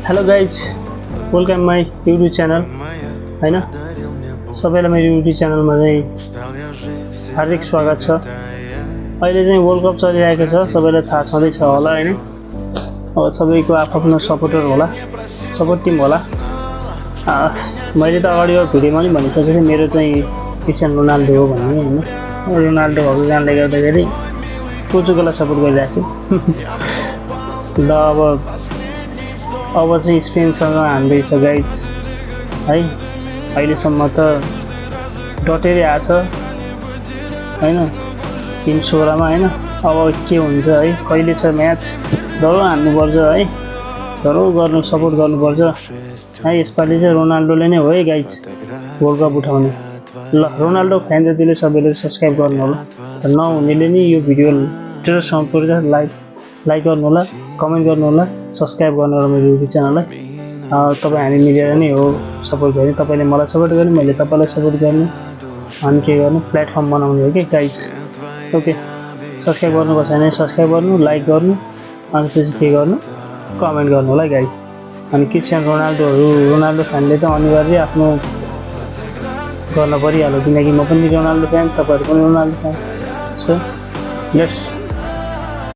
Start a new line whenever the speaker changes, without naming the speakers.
Hello guys, welcome my YouTube channel होइन। सबैलाई मेरो युट्युब च्यानलमा चाहिँ हार्दिक स्वागत छ। अहिले चाहिँ वर्ल्ड कप चलिरहेको छ, सबैलाई थाहा छँदैछ होला होइन। अब सबैको आफ्नो सपोर्टर होला, सपोर्ट टिम होला। मैले त अगाडि भिडियोमा पनि भनिसकेको थिएँ मेरो चाहिँ क्रिस्टियानो रोनाल्डो हो भन्ने होइन। रोनाल्डो भएको कारणले गर्दाखेरि पोर्चुगललाई सपोर्ट गरिरहेको छु। ल अब चाहिँ स्पेनसँग हान्दैछ गाइज है। अहिलेसम्म त डटेरै आछ होइन 3-16 होइन। अब के हुन्छ है, कहिले छ म्याच, डरो हान्नुपर्छ है, डरो गर्नु सपोर्ट गर्नुपर्छ है। यसपालि चाहिँ रोनाल्डोले नै हो है गाइज वर्ल्ड कप उठाउने। ल रोनाल्डो फ्यान जतिले सबैले सब्सक्राइब गर्नु होला, नहुनेले नि यो भिडियो टेरोसम्म पुर्छ लाइक गर्नु होला, कमेन्ट गर्नु होला, सब्सक्राइब गर्नु होला मेरो युट्युब च्यानललाई। तपाईँ हामी मिलेर नै हो सपोर्ट गर्ने। तपाईँले मलाई सपोर्ट गर्ने, मैले तपाईँलाई सपोर्ट गर्ने, हामी के गर्नु प्लेटफर्म बनाउने हो कि गाइज। ओके, सब्सक्राइब गर्नुपर्छ भने सब्सक्राइब गर्नु, लाइक गर्नु, अनि त्यसपछि के गर्नु कमेन्ट गर्नु होला गाइज। अनि क्रिस्टियानो रोनाल्डो फ्यानले त अनिवार्य आफ्नो गर्न परिहाल्यो, किनकि म पनि रोनाल्डो फ्यान, तपाईँहरू पनि रोनाल्डो फ्यान। So let's